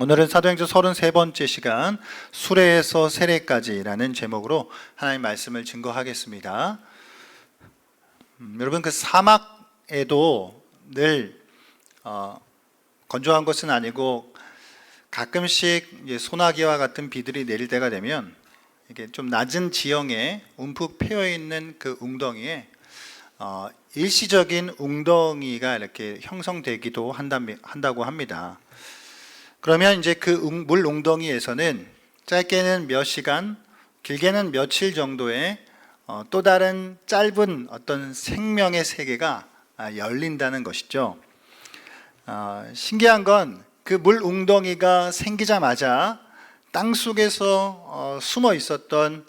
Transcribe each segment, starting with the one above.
오늘은 사도행전 33번째 시간 수레에서 세례까지라는 제목으로 하나님 말씀을 증거하겠습니다. 여러분, 그 사막에도 늘 건조한 것은 아니고 가끔씩 소나기와 같은 비들이 내릴 때가 되면 이게 좀 낮은 지형에 움푹 패여 있는 그 웅덩이에 일시적인 웅덩이가 이렇게 형성되기도 한다고 합니다. 그러면 이제 그 물 웅덩이에서는 짧게는 몇 시간, 길게는 며칠 정도의 또 다른 짧은 어떤 생명의 세계가 열린다는 것이죠. 신기한 건 그 물 웅덩이가 생기자마자 땅 속에서 숨어 있었던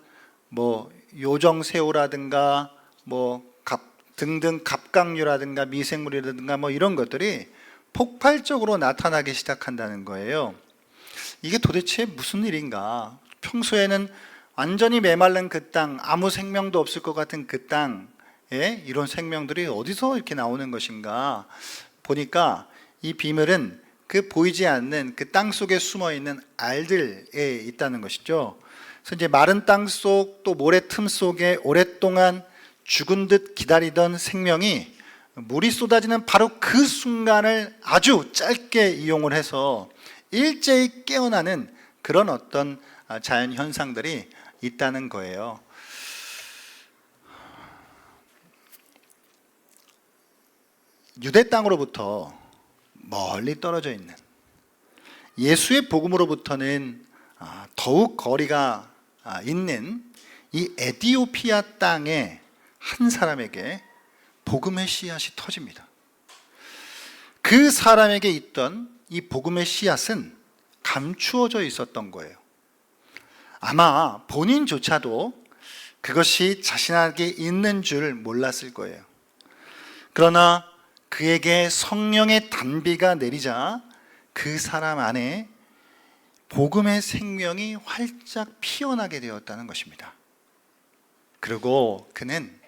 요정새우라든가 등등 갑각류라든가 미생물이라든가 이런 것들이 폭발적으로 나타나기 시작한다는 거예요. 이게 도대체 무슨 일인가? 평소에는 완전히 메말른 그 땅, 아무 생명도 없을 것 같은 그 땅에 이런 생명들이 어디서 이렇게 나오는 것인가? 보니까 이 비밀은 그 보이지 않는 그 땅 속에 숨어 있는 알들에 있다는 것이죠. 그래서 이제 마른 땅 속 또 모래 틈 속에 오랫동안 죽은 듯 기다리던 생명이 물이 쏟아지는 바로 그 순간을 아주 짧게 이용을 해서 일제히 깨어나는 그런 어떤 자연 현상들이 있다는 거예요. 유대 땅으로부터 멀리 떨어져 있는 예수의 복음으로부터는 더욱 거리가 있는 이 에티오피아 땅의 한 사람에게 복음의 씨앗이 터집니다. 그 사람에게 있던 이 복음의 씨앗은 감추어져 있었던 거예요. 아마 본인조차도 그것이 자신에게 있는 줄 몰랐을 거예요. 그러나 그에게 성령의 단비가 내리자 그 사람 안에 복음의 생명이 활짝 피어나게 되었다는 것입니다. 그리고 그는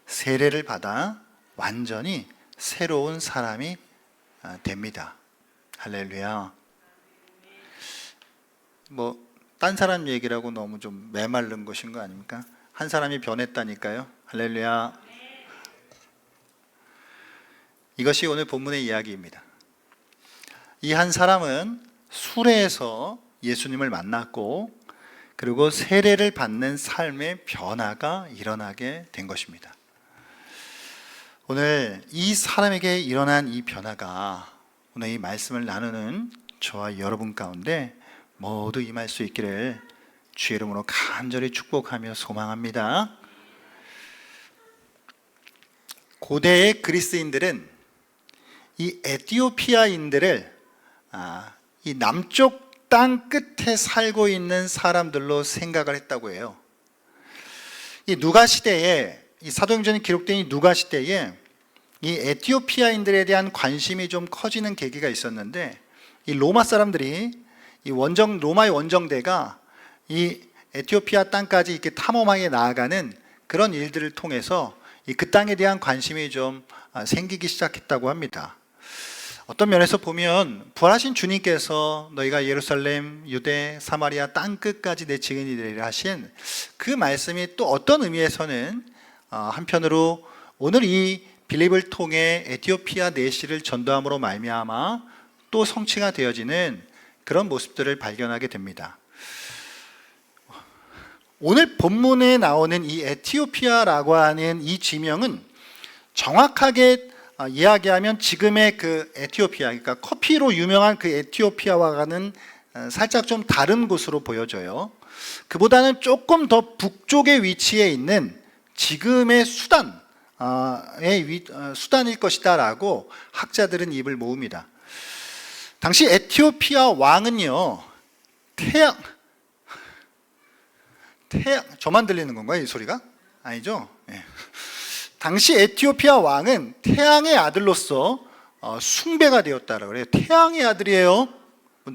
세례를 받아 완전히 새로운 사람이 됩니다. 할렐루야. 딴 사람 얘기라고 너무 좀 메마른 것인 거 아닙니까? 한 사람이 변했다니까요. 할렐루야. 이것이 오늘 본문의 이야기입니다. 이 한 사람은 수레에서 예수님을 만났고 그리고 세례를 받는 삶의 변화가 일어나게 된 것입니다. 오늘 이 사람에게 일어난 이 변화가 오늘 이 말씀을 나누는 저와 여러분 가운데 모두 임할 수 있기를 주의 이름으로 간절히 축복하며 소망합니다. 고대의 그리스인들은 이 에티오피아인들을 이 남쪽 땅 끝에 살고 있는 사람들로 생각을 했다고 해요. 이 누가 시대에, 이 사도행전이 기록된 이 누가 시대에 이 에티오피아인들에 대한 관심이 좀 커지는 계기가 있었는데, 이 로마 사람들이 이 로마의 원정대가 이 에티오피아 땅까지 이렇게 탐험하게 나아가는 그런 일들을 통해서 그 땅에 대한 관심이 좀 생기기 시작했다고 합니다. 어떤 면에서 보면 부활하신 주님께서 너희가 예루살렘, 유대, 사마리아 땅 끝까지 내 증인이 되리라 하신 그 말씀이 또 어떤 의미에서는 한편으로 오늘 이 빌립을 통해 에티오피아 내시를 전도함으로 말미암아 또 성취가 되어지는 그런 모습들을 발견하게 됩니다. 오늘 본문에 나오는 이 에티오피아라고 하는 이 지명은 정확하게 이야기하면 지금의 그 에티오피아, 그러니까 커피로 유명한 그 에티오피아와는 살짝 좀 다른 곳으로 보여져요. 그보다는 조금 더 북쪽에 위치해 있는 지금의 수단일 것이다 라고 학자들은 입을 모읍니다. 당시 에티오피아 왕은요, 저만 들리는 건가요, 이 소리가? 아니죠? 네. 당시 에티오피아 왕은 태양의 아들로서 숭배가 되었다고 그래요. 태양의 아들이에요.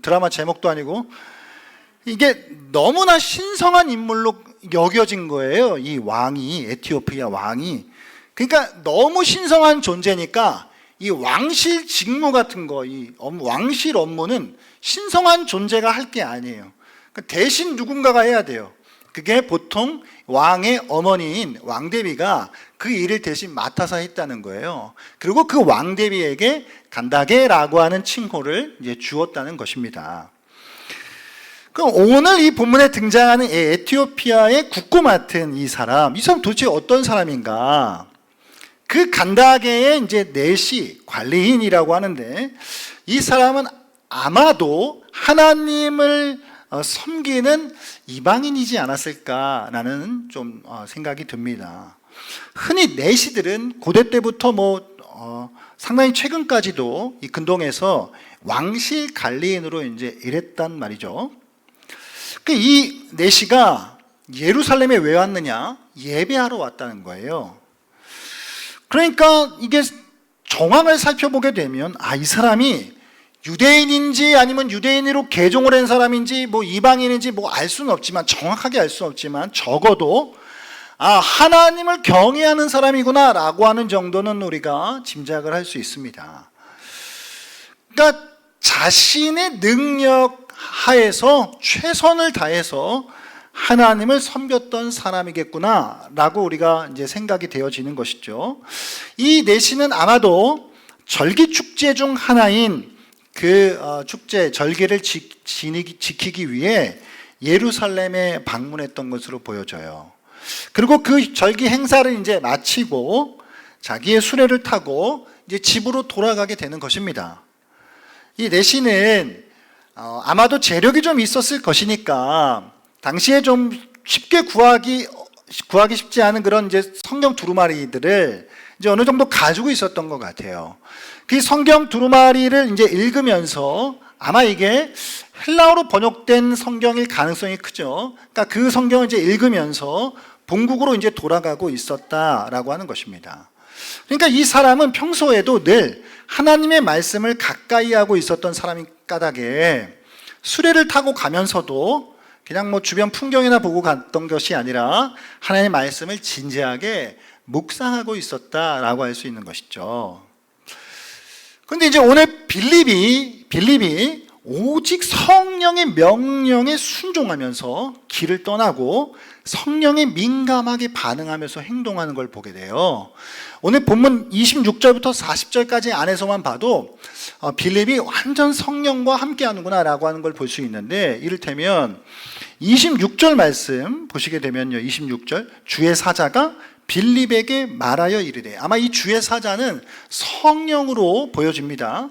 드라마 제목도 아니고. 이게 너무나 신성한 인물로 여겨진 거예요. 이 왕이, 에티오피아 왕이. 그러니까 너무 신성한 존재니까 이 왕실 직무 같은 거, 이 왕실 업무는 신성한 존재가 할 게 아니에요. 대신 누군가가 해야 돼요. 그게 보통 왕의 어머니인 왕대비가 그 일을 대신 맡아서 했다는 거예요. 그리고 그 왕대비에게 간다게라고 하는 칭호를 이제 주었다는 것입니다. 그럼 오늘 이 본문에 등장하는 에티오피아의 국고 맡은 이 사람 도대체 어떤 사람인가? 그 간다게의 이제 내시 관리인이라고 하는데, 이 사람은 아마도 하나님을 섬기는 이방인이지 않았을까라는 좀 생각이 듭니다. 흔히 내시들은 고대 때부터 상당히 최근까지도 이 근동에서 왕실 관리인으로 이제 일했단 말이죠. 이 내시가 예루살렘에 왜 왔느냐? 예배하러 왔다는 거예요. 그러니까 이게 정황을 살펴보게 되면 이 사람이 유대인인지 아니면 유대인으로 개종을 한 사람인지 이방인인지 알 수는 없지만, 정확하게 알 수는 없지만 적어도 하나님을 경외하는 사람이구나 라고 하는 정도는 우리가 짐작을 할 수 있습니다. 그러니까 자신의 능력 하에서 최선을 다해서 하나님을 섬겼던 사람이겠구나 라고 우리가 이제 생각이 되어지는 것이죠. 이 내시는 아마도 절기 축제 중 하나인 그 축제 절기를 지키기 위해 예루살렘에 방문했던 것으로 보여져요. 그리고 그 절기 행사를 이제 마치고 자기의 수레를 타고 이제 집으로 돌아가게 되는 것입니다. 이 내시는 아마도 재력이 좀 있었을 것이니까 당시에 좀 쉽게 구하기 쉽지 않은 그런 이제 성경 두루마리들을 이제 어느 정도 가지고 있었던 것 같아요. 그 성경 두루마리를 이제 읽으면서 아마 이게 헬라어로 번역된 성경일 가능성이 크죠. 그러니까 그 성경을 이제 읽으면서 본국으로 이제 돌아가고 있었다라고 하는 것입니다. 그러니까 이 사람은 평소에도 늘 하나님의 말씀을 가까이 하고 있었던 사람인 까닭에 수레를 타고 가면서도 그냥 주변 풍경이나 보고 갔던 것이 아니라 하나님의 말씀을 진지하게 묵상하고 있었다라고 할 수 있는 것이죠. 그런데 이제 오늘 빌립이 오직 성령의 명령에 순종하면서 길을 떠나고 성령에 민감하게 반응하면서 행동하는 걸 보게 돼요. 오늘 본문 26절부터 40절까지 안에서만 봐도 빌립이 완전 성령과 함께 하는구나 라고 하는 걸 볼 수 있는데, 이를테면 26절 말씀 보시게 되면요, 26절 주의 사자가 빌립에게 말하여 이르되, 아마 이 주의 사자는 성령으로 보여집니다.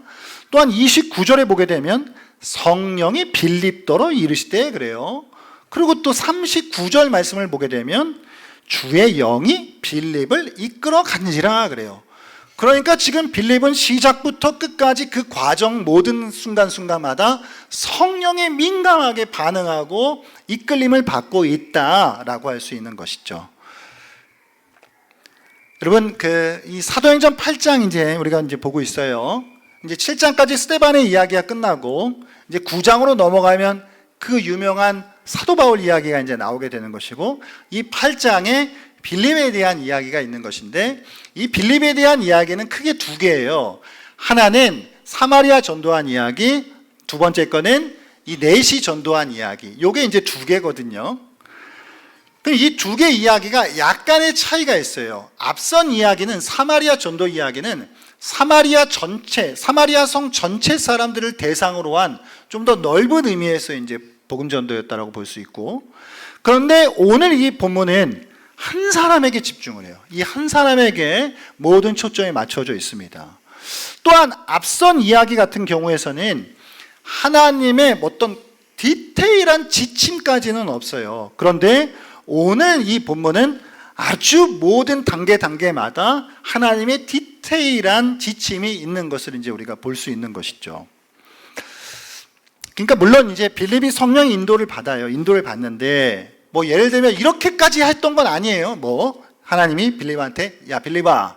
또한 29절에 보게 되면 성령이 빌립더러 이르시되 그래요. 그리고 또 39절 말씀을 보게 되면 주의 영이 빌립을 이끌어 간지라 그래요. 그러니까 지금 빌립은 시작부터 끝까지 그 과정 모든 순간순간마다 성령에 민감하게 반응하고 이끌림을 받고 있다라고 할 수 있는 것이죠. 여러분, 이 사도행전 8장 이제 우리가 이제 보고 있어요. 이제 7장까지 스데반의 이야기가 끝나고 이제 9장으로 넘어가면 그 유명한 사도 바울 이야기가 이제 나오게 되는 것이고, 이 8장에 빌립에 대한 이야기가 있는 것인데, 이 빌립에 대한 이야기는 크게 두 개예요. 하나는 사마리아 전도한 이야기, 두 번째 거는 이 내시 전도한 이야기. 요게 이제 두 개거든요. 이 두 개 이야기가 약간의 차이가 있어요. 앞선 이야기는 사마리아 전도 이야기는 사마리아 성 전체 사람들을 대상으로 한 좀 더 넓은 의미에서 이제 복음 전도였다라고 볼 수 있고, 그런데 오늘 이 본문은 한 사람에게 집중을 해요. 이 한 사람에게 모든 초점이 맞춰져 있습니다. 또한 앞선 이야기 같은 경우에서는 하나님의 어떤 디테일한 지침까지는 없어요. 그런데 오늘 이 본문은 아주 모든 단계마다 하나님의 디테일한 지침이 있는 것을 이제 우리가 볼 수 있는 것이죠. 그러니까 물론 이제 빌립이 성령의 인도를 받아요. 인도를 받는데 예를 들면 이렇게까지 했던 건 아니에요. 하나님이 빌립한테 야 빌립아,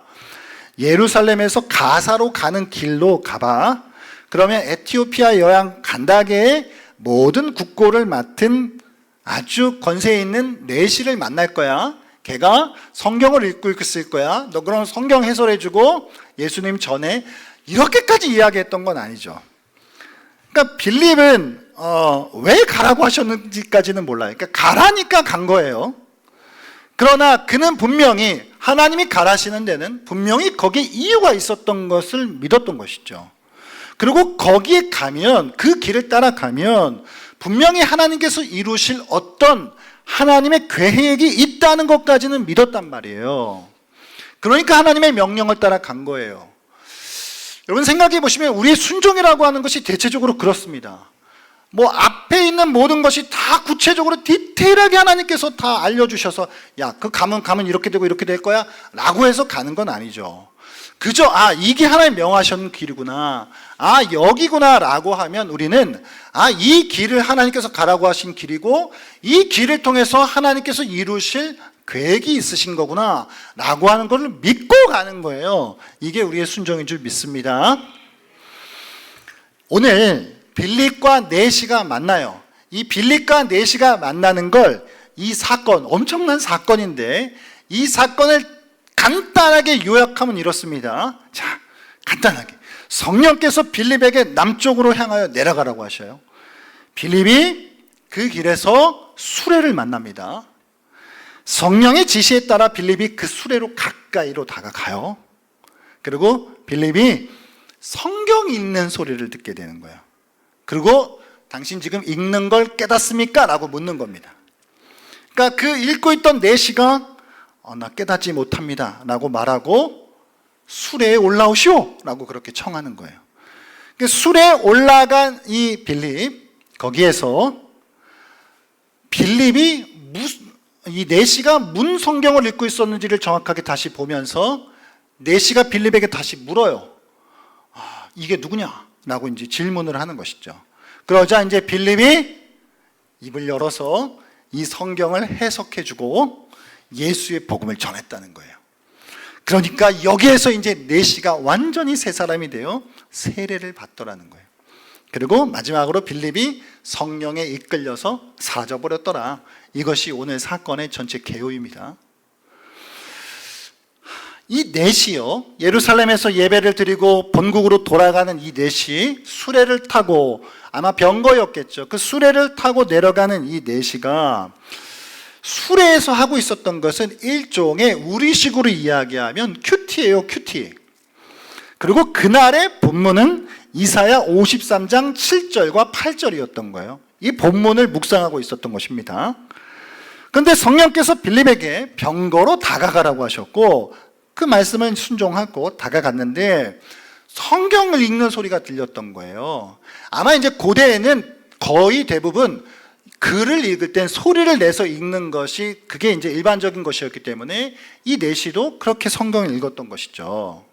예루살렘에서 가사로 가는 길로 가봐. 그러면 에티오피아 여왕 간다게의 모든 국고를 맡은 아주 권세 있는 내시를 만날 거야. 걔가 성경을 읽고 있을 거야. 너 그럼 성경 해설해주고 예수님 전에, 이렇게까지 이야기했던 건 아니죠. 그러니까 빌립은 왜 가라고 하셨는지까지는 몰라요. 그러니까 가라니까 간 거예요. 그러나 그는 분명히 하나님이 가라시는 데는 분명히 거기에 이유가 있었던 것을 믿었던 것이죠. 그리고 거기에 가면, 그 길을 따라가면 분명히 하나님께서 이루실 어떤 하나님의 계획이 있다는 것까지는 믿었단 말이에요. 그러니까 하나님의 명령을 따라 간 거예요. 여러분 생각해 보시면 우리의 순종이라고 하는 것이 대체적으로 그렇습니다. 뭐 앞에 있는 모든 것이 다 구체적으로 디테일하게 하나님께서 다 알려주셔서 야, 그 가면 이렇게 되고 이렇게 될 거야 라고 해서 가는 건 아니죠. 그저 이게 하나님 명하신 길이구나, 여기구나 라고 하면 우리는 이 길을 하나님께서 가라고 하신 길이고 이 길을 통해서 하나님께서 이루실 계획이 있으신 거구나 라고 하는 것을 믿고 가는 거예요. 이게 우리의 순종인 줄 믿습니다. 오늘 빌립과 내시가 만나요. 이 빌립과 내시가 만나는 걸, 이 사건, 엄청난 사건인데 이 사건을 간단하게 요약하면 이렇습니다. 자, 간단하게 성령께서 빌립에게 남쪽으로 향하여 내려가라고 하셔요. 빌립이 그 길에서 수레를 만납니다. 성령의 지시에 따라 빌립이 그 수레로 가까이로 다가가요. 그리고 빌립이 성경 읽는 소리를 듣게 되는 거예요. 그리고 당신 지금 읽는 걸 깨닫습니까? 라고 묻는 겁니다. 그러니까 그 읽고 있던 내시가 나 깨닫지 못합니다 라고 말하고 수레에 올라오시오 라고 그렇게 청하는 거예요. 수레에 올라간 이 빌립, 거기에서 빌립이 이 내시가 문 성경을 읽고 있었는지를 정확하게 다시 보면서 내시가 빌립에게 다시 물어요. 이게 누구냐? 라고 이제 질문을 하는 것이죠. 그러자 이제 빌립이 입을 열어서 이 성경을 해석해 주고 예수의 복음을 전했다는 거예요. 그러니까 여기에서 이제 내시가 완전히 새 사람이 되어 세례를 받더라는 거예요. 그리고 마지막으로 빌립이 성령에 이끌려서 사라져 버렸더라. 이것이 오늘 사건의 전체 개요입니다. 이 넷이요, 예루살렘에서 예배를 드리고 본국으로 돌아가는 이 넷이 수레를 타고, 아마 병거였겠죠. 그 수레를 타고 내려가는 이 넷이가 수레에서 하고 있었던 것은 일종의 우리식으로 이야기하면 큐티예요, 큐티. 그리고 그날의 본문은 이사야 53장 7절과 8절이었던 거예요. 이 본문을 묵상하고 있었던 것입니다. 그런데 성령께서 빌립에게 병거로 다가가라고 하셨고 그 말씀을 순종하고 다가갔는데 성경을 읽는 소리가 들렸던 거예요. 아마 이제 고대에는 거의 대부분 글을 읽을 땐 소리를 내서 읽는 것이 그게 이제 일반적인 것이었기 때문에 이 내시도 그렇게 성경을 읽었던 것이죠.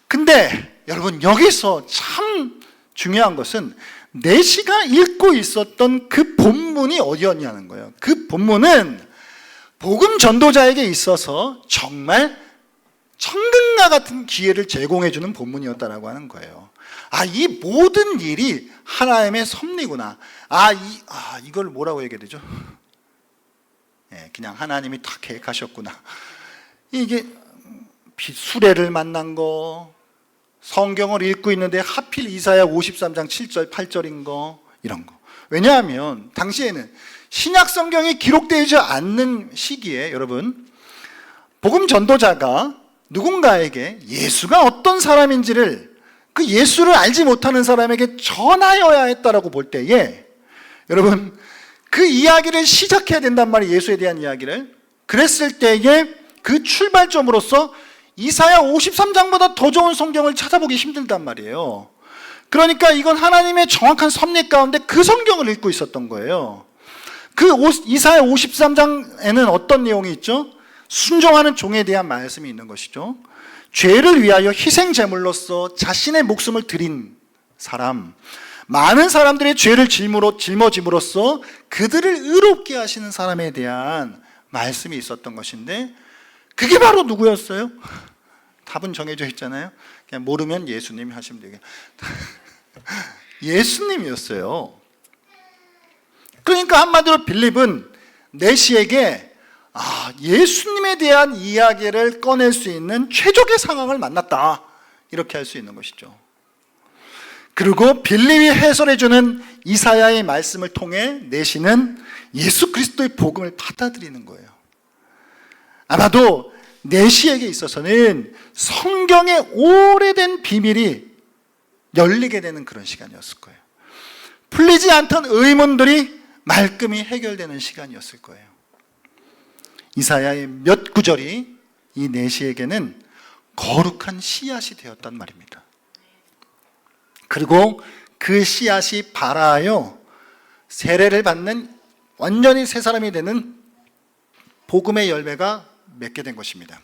근데 여러분 여기서 참 중요한 것은 내시가 읽고 있었던 그 본문이 어디였냐는 거예요. 그 본문은 복음 전도자에게 있어서 정말 천근과 같은 기회를 제공해 주는 본문이었다라고 하는 거예요. 이 모든 일이 하나님의 섭리구나. 이걸 뭐라고 얘기해야 되죠? 그냥 하나님이 다 계획하셨구나. 이게 수레를 만난 거, 성경을 읽고 있는데 하필 이사야 53장 7절 8절인 거, 이런 거. 왜냐하면 당시에는 신약 성경이 기록되지 않는 시기에 여러분 복음 전도자가 누군가에게 예수가 어떤 사람인지를 그 예수를 알지 못하는 사람에게 전하여야 했다라고 볼 때에 여러분 그 이야기를 시작해야 된단 말이에요. 예수에 대한 이야기를. 그랬을 때에 그 출발점으로서 이사야 53장보다 더 좋은 성경을 찾아보기 힘들단 말이에요. 그러니까 이건 하나님의 정확한 섭리 가운데 그 성경을 읽고 있었던 거예요. 그 이사야 53장에는 어떤 내용이 있죠? 순종하는 종에 대한 말씀이 있는 것이죠. 죄를 위하여 희생 제물로서 자신의 목숨을 드린 사람, 많은 사람들의 죄를 짊어짐으로써 그들을 의롭게 하시는 사람에 대한 말씀이 있었던 것인데 그게 바로 누구였어요? 답은 정해져 있잖아요. 그냥 모르면 예수님이 하시면 되게 예수님이었어요. 그러니까 한마디로 빌립은 내시에게 예수님에 대한 이야기를 꺼낼 수 있는 최적의 상황을 만났다, 이렇게 할 수 있는 것이죠. 그리고 빌립이 해설해주는 이사야의 말씀을 통해 내시는 예수 그리스도의 복음을 받아들이는 거예요. 아마도 내시에게 있어서는 성경의 오래된 비밀이 열리게 되는 그런 시간이었을 거예요. 풀리지 않던 의문들이 말끔히 해결되는 시간이었을 거예요. 이사야의 몇 구절이 이 내시에게는 거룩한 씨앗이 되었단 말입니다. 그리고 그 씨앗이 발아하여 세례를 받는 완전히 새 사람이 되는 복음의 열매가 맺게 된 것입니다.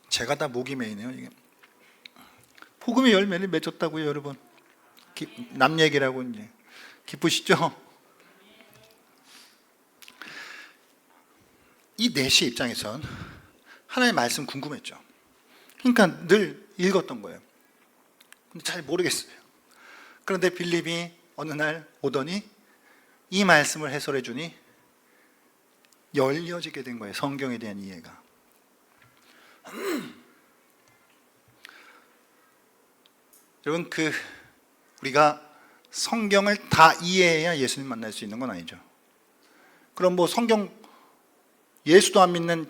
제가 다 목이 메이네요. 이게 복음의 열매를 맺었다고요, 여러분. 남 얘기라고 이제 기쁘시죠? 이 내시 입장에선 하나님의 말씀 궁금했죠. 그러니까 늘 읽었던 거예요. 근데 잘 모르겠어요. 그런데 빌립이 어느 날 오더니 이 말씀을 해설해 주니 열려지게 된 거예요. 성경에 대한 이해가. 여러분, 우리가 성경을 다 이해해야 예수님 만날 수 있는 건 아니죠. 그럼 뭐 성경 예수도 안 믿는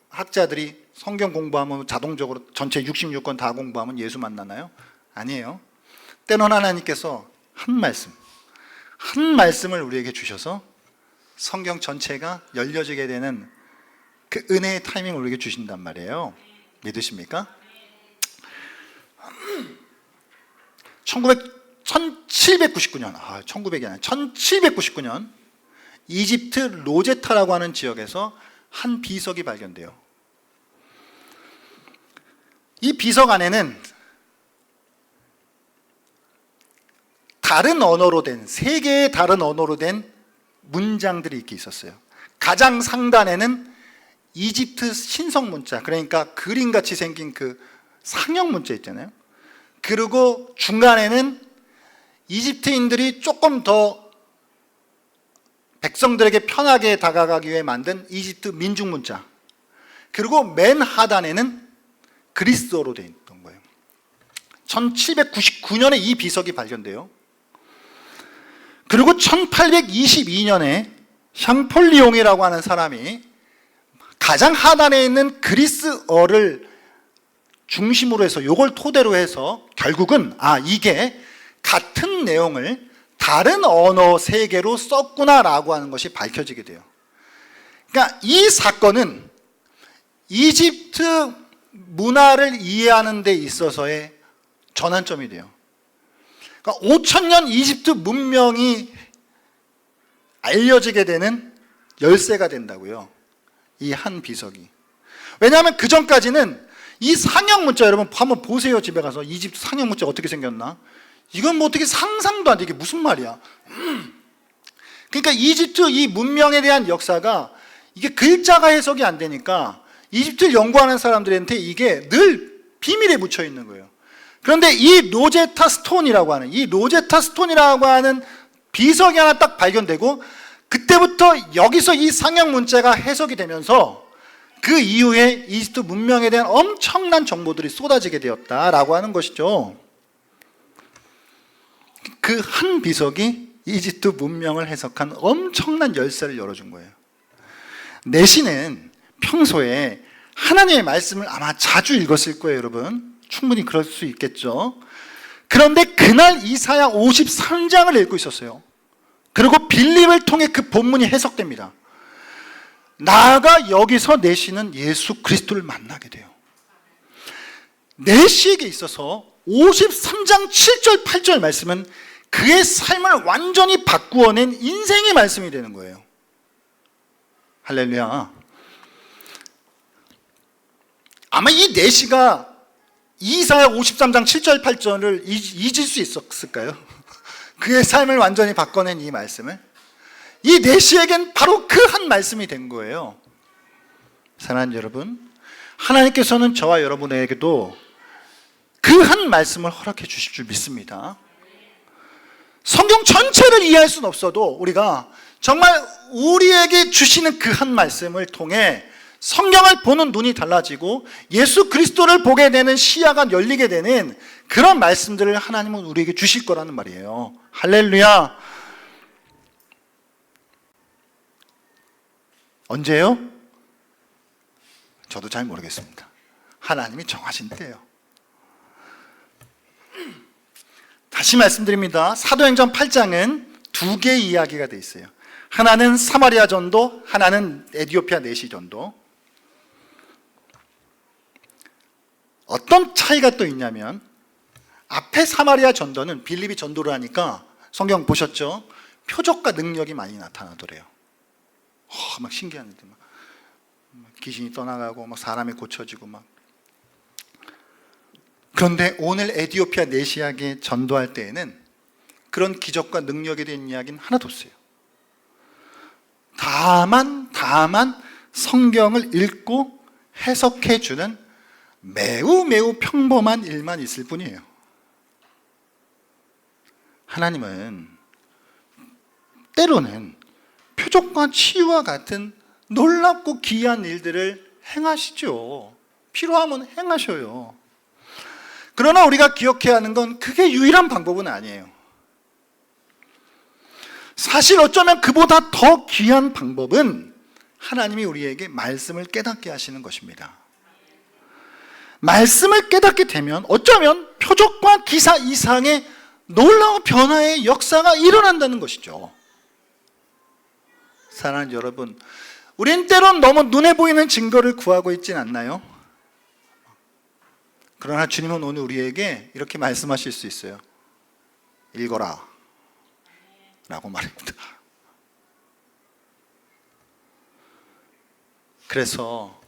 학자들이 성경 공부하면 자동적으로 전체 66권 다 공부하면 예수 만나나요? 아니에요. 때론 하나님께서 한 말씀을 우리에게 주셔서 성경 전체가 열려지게 되는 그 은혜의 타이밍을 우리에게 주신단 말이에요. 믿으십니까? 1799년, 1900이 아니라 1799년 이집트 로제타라고 하는 지역에서 한 비석이 발견돼요. 이 비석 안에는 세 개의 다른 언어로 된 문장들이 이렇게 있었어요. 가장 상단에는 이집트 신성 문자, 그러니까 그림같이 생긴 그 상형 문자 있잖아요. 그리고 중간에는 이집트인들이 조금 더 백성들에게 편하게 다가가기 위해 만든 이집트 민중 문자, 그리고 맨 하단에는 그리스어로 되어 있던 거예요. 1799년에 이 비석이 발견돼요. 그리고 1822년에 샹폴리옹이라고 하는 사람이 가장 하단에 있는 그리스어를 중심으로 해서 이걸 토대로 해서 결국은 이게 같은 내용을 다른 언어 세 개로 썼구나라고 하는 것이 밝혀지게 돼요. 그러니까 이 사건은 이집트 문화를 이해하는 데 있어서의 전환점이 돼요. 그러니까 5000년 이집트 문명이 알려지게 되는 열쇠가 된다고요. 이 한 비석이. 왜냐하면 그 전까지는 이 상형 문자, 여러분 한번 보세요. 집에 가서 이집트 상형 문자 어떻게 생겼나? 이건 뭐 어떻게 상상도 안 돼. 이게 무슨 말이야? 그러니까 이집트 이 문명에 대한 역사가 이게 글자가 해석이 안 되니까 이집트를 연구하는 사람들한테 이게 늘 비밀에 묻혀 있는 거예요. 그런데 이 로제타 스톤이라고 하는 비석이 하나 딱 발견되고, 그때부터 여기서 이 상형 문자가 해석이 되면서 그 이후에 이집트 문명에 대한 엄청난 정보들이 쏟아지게 되었다라고 하는 것이죠. 그 한 비석이 이집트 문명을 해석한 엄청난 열쇠를 열어준 거예요. 내시는 평소에 하나님의 말씀을 아마 자주 읽었을 거예요, 여러분. 충분히 그럴 수 있겠죠. 그런데 그날 이사야 53장을 읽고 있었어요. 그리고 빌립을 통해 그 본문이 해석됩니다. 나아가 여기서 내시는 예수 그리스도를 만나게 돼요. 내시에게 있어서 53장 7절 8절 말씀은 그의 삶을 완전히 바꾸어낸 인생의 말씀이 되는 거예요. 할렐루야. 아마 이 내시가 이사야 53장 7절 8절을 잊을 수 있었을까요? 그의 삶을 완전히 바꿔낸 이 말씀을. 이 내시에겐 바로 그 한 말씀이 된 거예요. 사랑하는 여러분, 하나님께서는 저와 여러분에게도 그 한 말씀을 허락해 주실 줄 믿습니다. 성경 전체를 이해할 수는 없어도 우리가 정말 우리에게 주시는 그 한 말씀을 통해 성경을 보는 눈이 달라지고 예수 그리스도를 보게 되는 시야가 열리게 되는 그런 말씀들을 하나님은 우리에게 주실 거라는 말이에요. 할렐루야. 언제요? 저도 잘 모르겠습니다. 하나님이 정하신 때예요. 다시 말씀드립니다. 사도행전 8장은 두 개의 이야기가 되어 있어요. 하나는 사마리아 전도, 하나는 에티오피아 내시 전도. 어떤 차이가 또 있냐면 앞에 사마리아 전도는 빌립이 전도를 하니까 성경 보셨죠? 표적과 능력이 많이 나타나더래요. 막 신기한 일들, 막 귀신이 떠나가고 막 사람이 고쳐지고 막. 그런데 오늘 에티오피아 내시아에 전도할 때에는 그런 기적과 능력에 대한 이야기는 하나도 없어요. 다만 성경을 읽고 해석해 주는 매우 평범한 일만 있을 뿐이에요. 하나님은 때로는 표적과 치유와 같은 놀랍고 귀한 일들을 행하시죠. 필요하면 행하셔요. 그러나 우리가 기억해야 하는 건 그게 유일한 방법은 아니에요. 사실 어쩌면 그보다 더 귀한 방법은 하나님이 우리에게 말씀을 깨닫게 하시는 것입니다. 말씀을 깨닫게 되면 어쩌면 표적과 기사 이상의 놀라운 변화의 역사가 일어난다는 것이죠. 사랑하는 여러분, 우린 때론 너무 눈에 보이는 증거를 구하고 있진 않나요? 그러나 주님은 오늘 우리에게 이렇게 말씀하실 수 있어요. 읽어라 라고 말합니다. 그래서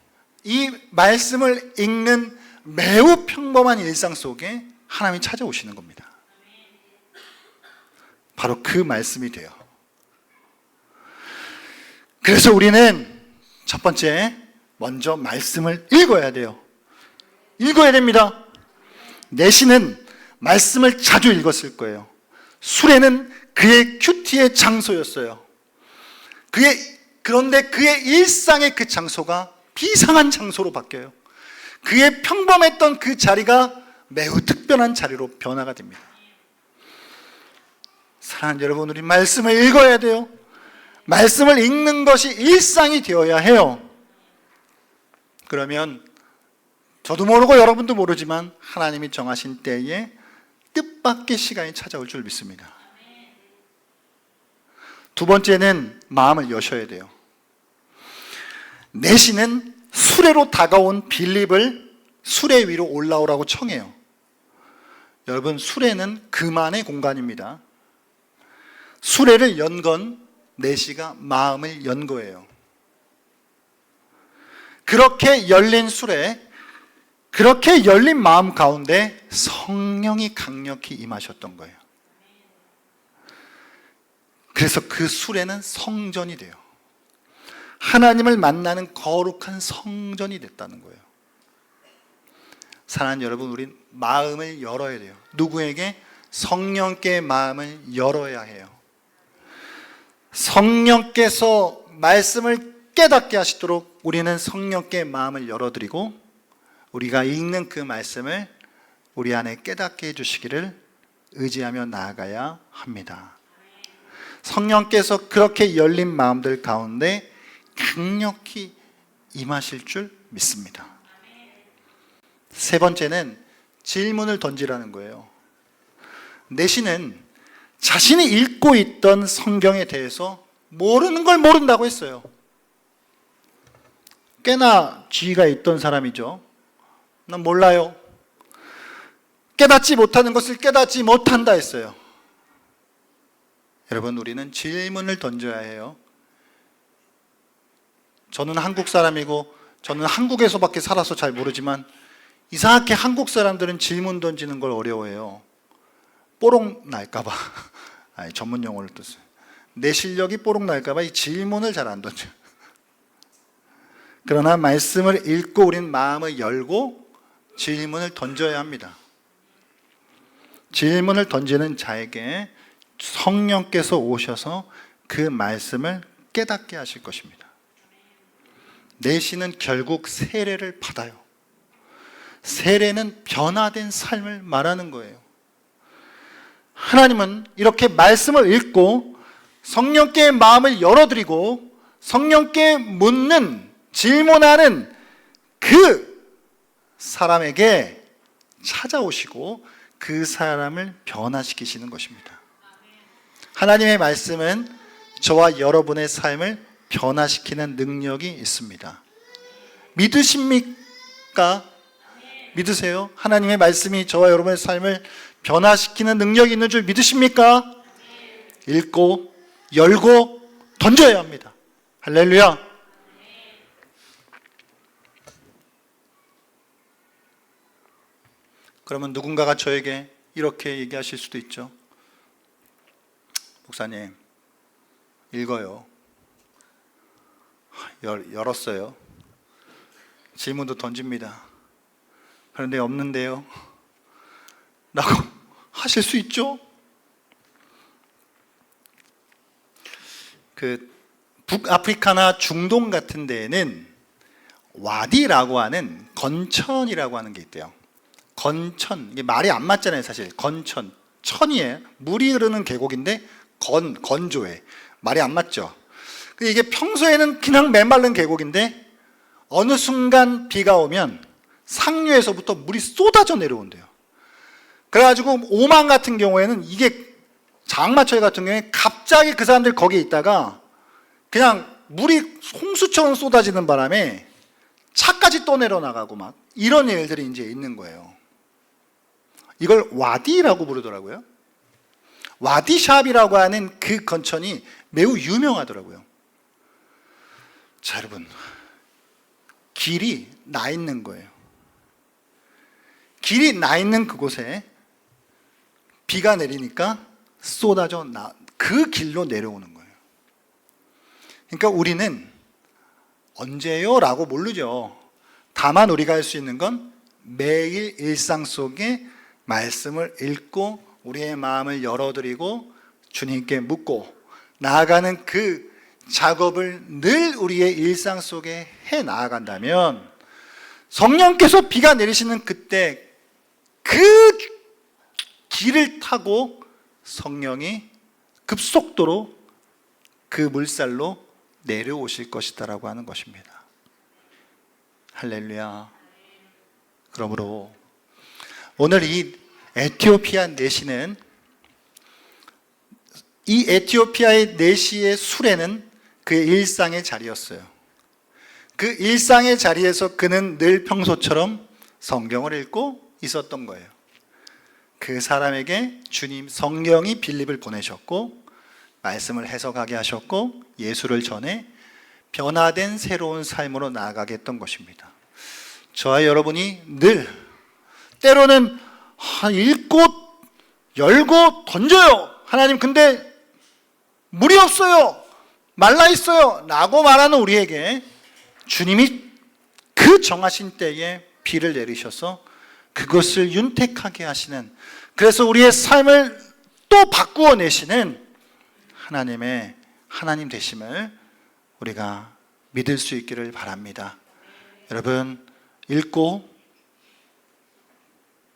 이 말씀을 읽는 매우 평범한 일상 속에 하나님이 찾아오시는 겁니다. 바로 그 말씀이 돼요. 그래서 우리는 첫 번째, 먼저 말씀을 읽어야 돼요. 읽어야 됩니다. 내시는 말씀을 자주 읽었을 거예요. 수레는 그의 큐티의 장소였어요. 그런데 그의 일상의 그 장소가 비상한 장소로 바뀌어요. 그의 평범했던 그 자리가 매우 특별한 자리로 변화가 됩니다. 사랑하는 여러분, 우리 말씀을 읽어야 돼요. 말씀을 읽는 것이 일상이 되어야 해요. 그러면 저도 모르고 여러분도 모르지만 하나님이 정하신 때에 뜻밖의 시간이 찾아올 줄 믿습니다. 두 번째는 마음을 여셔야 돼요. 내시는 수레로 다가온 빌립을 수레 위로 올라오라고 청해요. 여러분, 수레는 그만의 공간입니다. 수레를 연 건 내시가 마음을 연 거예요. 그렇게 열린 수레, 그렇게 열린 마음 가운데 성령이 강력히 임하셨던 거예요. 그래서 그 수레는 성전이 돼요. 하나님을 만나는 거룩한 성전이 됐다는 거예요. 사랑하는 여러분, 우린 마음을 열어야 돼요. 누구에게? 성령께 마음을 열어야 해요. 성령께서 말씀을 깨닫게 하시도록 우리는 성령께 마음을 열어드리고 우리가 읽는 그 말씀을 우리 안에 깨닫게 해주시기를 의지하며 나아가야 합니다. 성령께서 그렇게 열린 마음들 가운데 강력히 임하실 줄 믿습니다. 세 번째는 질문을 던지라는 거예요. 내시는 자신이 읽고 있던 성경에 대해서 모르는 걸 모른다고 했어요. 꽤나 지위가 있던 사람이죠. 난 몰라요. 깨닫지 못하는 것을 깨닫지 못한다 했어요. 여러분, 우리는 질문을 던져야 해요. 저는 한국 사람이고 저는 한국에서밖에 살아서 잘 모르지만 이상하게 한국 사람들은 질문 던지는 걸 어려워해요. 뽀록 날까봐. 아니, 전문 용어를 떴어요. 내 실력이 뽀록 날까봐 이 질문을 잘 안 던져요. 그러나 말씀을 읽고 우리는 마음을 열고 질문을 던져야 합니다. 질문을 던지는 자에게 성령께서 오셔서 그 말씀을 깨닫게 하실 것입니다. 내시는 결국 세례를 받아요. 세례는 변화된 삶을 말하는 거예요. 하나님은 이렇게 말씀을 읽고 성령께 마음을 열어드리고 성령께 묻는, 질문하는 그 사람에게 찾아오시고 그 사람을 변화시키시는 것입니다. 하나님의 말씀은 저와 여러분의 삶을 변화시키는 능력이 있습니다. 믿으십니까? 믿으세요? 하나님의 말씀이 저와 여러분의 삶을 변화시키는 능력이 있는 줄 믿으십니까? 읽고 열고 던져야 합니다. 할렐루야. 그러면 누군가가 저에게 이렇게 얘기하실 수도 있죠. 목사님, 읽어요. 열었어요. 질문도 던집니다. 그런데 없는데요? 라고 하실 수 있죠? 그 북아프리카나 중동 같은 데에는 와디라고 하는 건천이라고 하는 게 있대요. 건천, 이게 말이 안 맞잖아요. 사실 건천, 천이에요. 물이 흐르는 계곡인데 건조해. 말이 안 맞죠. 이게 평소에는 그냥 메마른 계곡인데 어느 순간 비가 오면 상류에서부터 물이 쏟아져 내려온대요. 그래가지고 오만 같은 경우에는, 이게 장마철 같은 경우에 갑자기 그 사람들 거기에 있다가 그냥 물이 홍수처럼 쏟아지는 바람에 차까지 떠내려 나가고 막 이런 일들이 이제 있는 거예요. 이걸 와디라고 부르더라고요. 와디샵이라고 하는 그 건천이 매우 유명하더라고요. 자, 여러분, 길이 나 있는 거예요. 길이 나 있는 그곳에 비가 내리니까 쏟아져 그 길로 내려오는 거예요. 그러니까 우리는 언제요? 라고 모르죠. 다만 우리가 할 수 있는 건 매일 일상 속에 말씀을 읽고 우리의 마음을 열어드리고 주님께 묻고 나아가는 그 작업을 늘 우리의 일상 속에 해 나아간다면 성령께서 비가 내리시는 그때 그 길을 타고 성령이 급속도로 그 물살로 내려오실 것이다라고 하는 것입니다. 할렐루야. 그러므로 오늘 이 에티오피아 내시는, 이 에티오피아의 내시의 수레는 그의 일상의 자리였어요. 그 일상의 자리에서 그는 늘 평소처럼 성경을 읽고 있었던 거예요. 그 사람에게 주님 성령이 빌립을 보내셨고 말씀을 해석하게 하셨고 예수를 전해 변화된 새로운 삶으로 나아가게 했던 것입니다. 저와 여러분이 늘 때로는 읽고 열고 던져요. 하나님, 근데 물이 없어요, 말라 있어요 라고 말하는 우리에게 주님이 그 정하신 때에 비를 내리셔서 그것을 윤택하게 하시는, 그래서 우리의 삶을 또 바꾸어 내시는 하나님 되심을 우리가 믿을 수 있기를 바랍니다. 여러분, 읽고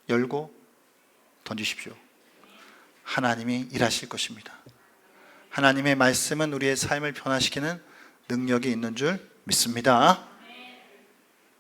열고 던지십시오. 하나님이 일하실 것입니다. 하나님의 말씀은 우리의 삶을 변화시키는 능력이 있는 줄 믿습니다.